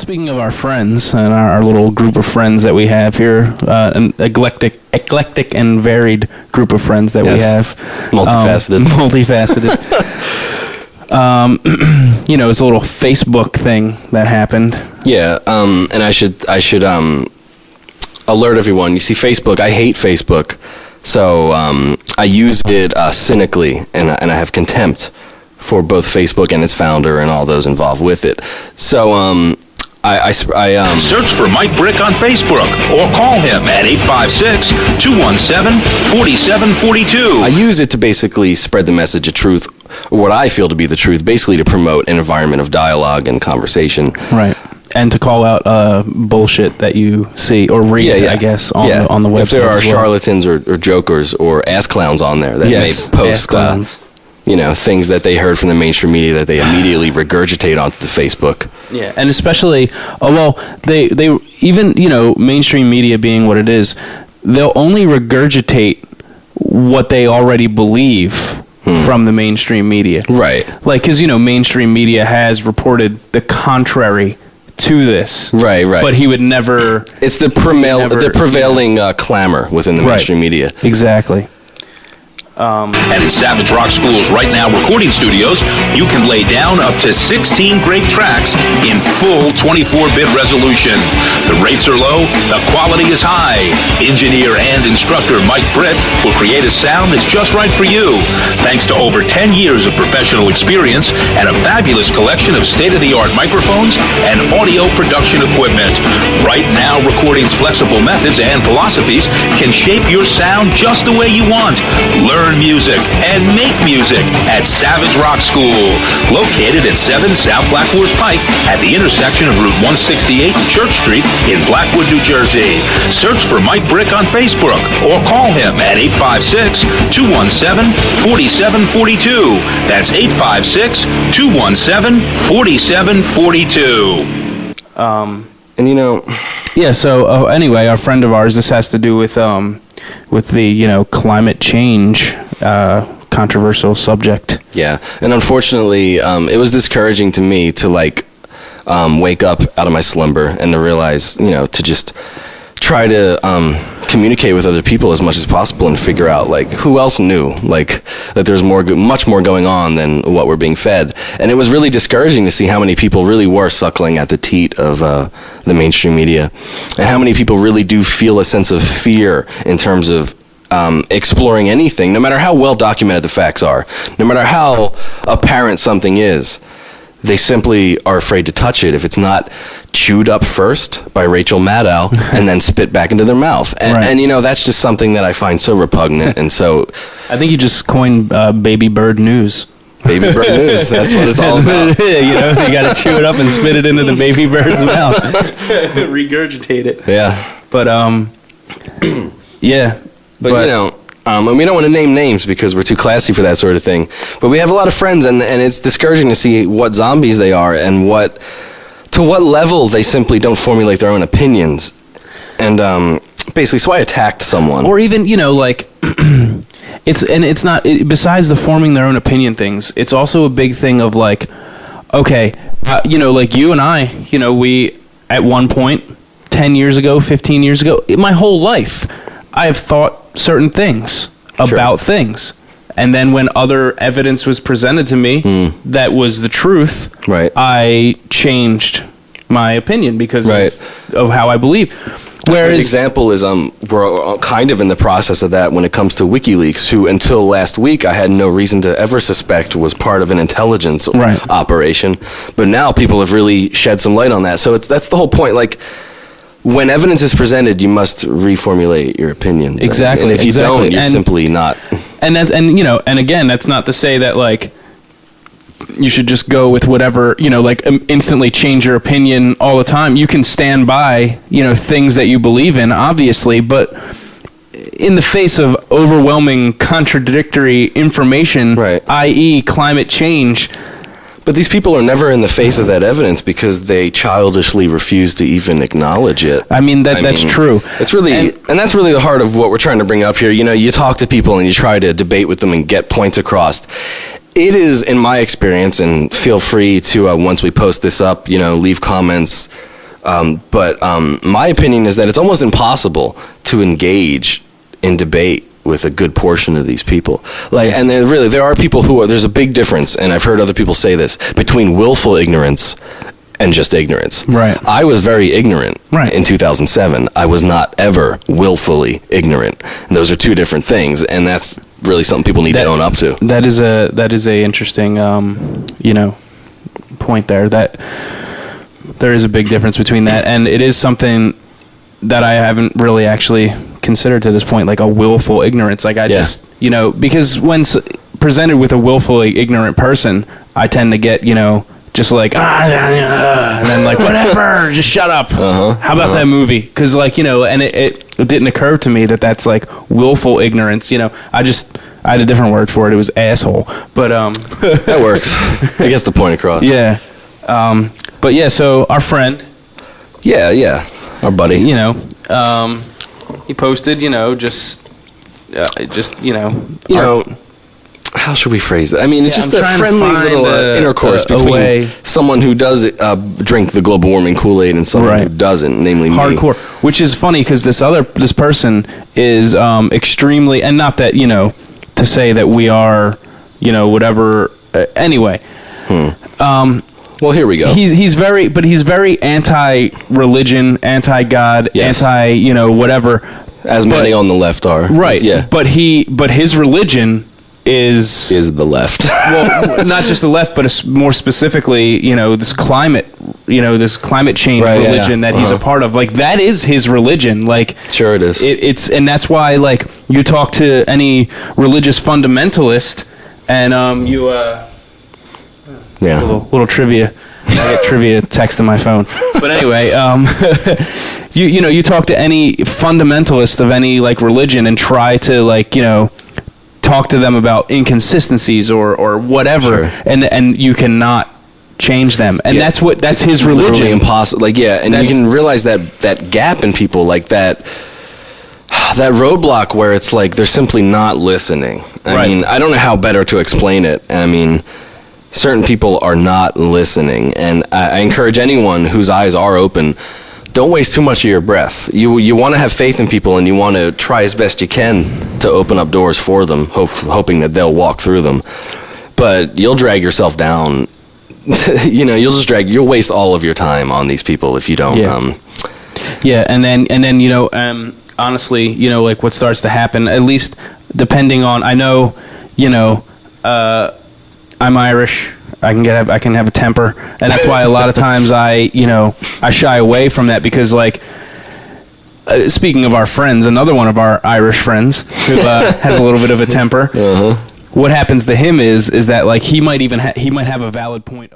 speaking of our friends and our little group of friends that we have here, an eclectic and varied group of friends that we have. Multifaceted. It's a little Facebook thing that happened. Yeah, and I should alert everyone. You see, Facebook, I hate Facebook, so I use it cynically, and I have contempt for both Facebook and its founder and all those involved with it. So I search for Mike Brick on Facebook or call him at 856-217-4742. I use it to basically spread the message of truth, or what I feel to be the truth, basically to promote an environment of dialogue and conversation. Right. And to call out bullshit that you see or read, I guess, on the website. If there are charlatans or jokers or ass clowns on there that may post things that they heard from the mainstream media that they immediately regurgitate onto the Facebook. Yeah, and especially, they even, mainstream media being what it is, they'll only regurgitate what they already believe from the mainstream media. Right. Like, because, mainstream media has reported the contrary to this. Right. But he would never... It's the prevailing clamor within the mainstream media. Exactly. And in Savage Rock School's Right Now recording studios, you can lay down up to 16 great tracks in full 24-bit resolution. The rates are low, the quality is high. Engineer and instructor Mike Britt will create a sound that's just right for you. Thanks to over 10 years of professional experience and a fabulous collection of state-of-the-art microphones and audio production equipment. Right Now Recording's flexible methods and philosophies can shape your sound just the way you want. Learn music and make music at Savage Rock School, located at 7 South Blackmoor's Pike at the intersection of Route 168 and Church Street in Blackwood, New Jersey. Search for Mike Brick on Facebook or call him at 856-217-4742. That's 856-217-4742. Yeah, so anyway, our friend of ours, this has to do with the, climate change controversial subject. Yeah, and unfortunately, it was discouraging to me to, wake up out of my slumber and to realize, to just try to communicate with other people as much as possible and figure out, who else knew, that there's much more going on than what we're being fed. And it was really discouraging to see how many people really were suckling at the teat of the mainstream media, and how many people really do feel a sense of fear in terms of exploring anything, no matter how well documented the facts are, no matter how apparent something is. They simply are afraid to touch it if it's not chewed up first by Rachel Maddow and then spit back into their mouth. And that's just something that I find so repugnant. And so I think you just coined baby bird news. Baby bird news, that's what it's all about. You got to chew it up and spit it into the baby bird's mouth. Regurgitate it. Yeah. But, yeah. But and we don't want to name names because we're too classy for that sort of thing. But we have a lot of friends, and it's discouraging to see what zombies they are and to what level they simply don't formulate their own opinions. And basically, so I attacked someone. Or even, it's not, besides the forming their own opinion things, it's also a big thing of okay, you and I, we, at one point, 10 years ago, 15 years ago, my whole life, I have thought certain things about things, and then when other evidence was presented to me that was the truth, I changed my opinion because of how I believe. Whereas, an example is we're kind of in the process of that when it comes to WikiLeaks, who until last week I had no reason to ever suspect was part of an intelligence operation, but now people have really shed some light on that. So that's the whole point. When evidence is presented, you must reformulate your opinions. Exactly. And if you don't, you're simply not. And again, that's not to say that you should just go with whatever, instantly change your opinion all the time. You can stand by, things that you believe in, obviously, but in the face of overwhelming contradictory information, i.e. climate change. But these people are never in the face of that evidence because they childishly refuse to even acknowledge it. That's true. It's really, and that's really the heart of what we're trying to bring up here. You talk to people and you try to debate with them and get points across. It is, in my experience, and feel free to, once we post this up, leave comments But my opinion is that it's almost impossible to engage in debate with a good portion of these people. Like, and there are people there's a big difference, and I've heard other people say this, between willful ignorance and just ignorance. Right. I was very ignorant in 2007. I was not ever willfully ignorant. And those are two different things, and that's really something people need to own up to. That is a interesting, point there. That there is a big difference between that, and it is something that I haven't really actually considered to this point, like a willful ignorance. Like I just, because when presented with a willfully ignorant person, I tend to get, just like, and then like, whatever, just shut up. How about that movie? Because and it didn't occur to me that that's like willful ignorance. I had a different word for it. It was asshole. But that works. It gets the point across. Yeah. But yeah, so our friend. Yeah. Our buddy. He posted, how should we phrase it? I mean, it's just I'm a trying to friendly find little intercourse between someone who does drink the global warming Kool-Aid and someone who doesn't, namely hardcore. Me. Which is funny because this person is extremely, and not that to say that we are, whatever. Anyway. Well, here we go. He's very anti-religion, anti-God, whatever. As many on the left are. Right. Yeah. But his religion is the left. Well, not just the left, but more specifically, this climate change religion that he's a part of. Like that is his religion. Like sure it is. It's and that's why like you talk to any religious fundamentalist and little trivia. I get trivia text on my phone. But anyway, you talk to any fundamentalist of any like religion and try to like talk to them about inconsistencies or whatever, and you cannot change them, and that's his religion. Literally impossible. Like and you can realize that gap in people, like that roadblock where it's like they're simply not listening. I mean, I don't know how better to explain it. I mean, certain people are not listening, and I encourage anyone whose eyes are open, don't waste too much of your breath. You want to have faith in people, and you want to try as best you can to open up doors for them, hoping that they'll walk through them. But you'll drag yourself down. You'll waste all of your time on these people if you don't. And then honestly, like what starts to happen, at least depending on, I know, I'm Irish. I can have a temper, and that's why a lot of times I shy away from that because like speaking of our friends, another one of our Irish friends who has a little bit of a temper. What happens to him is that like he might have a valid point.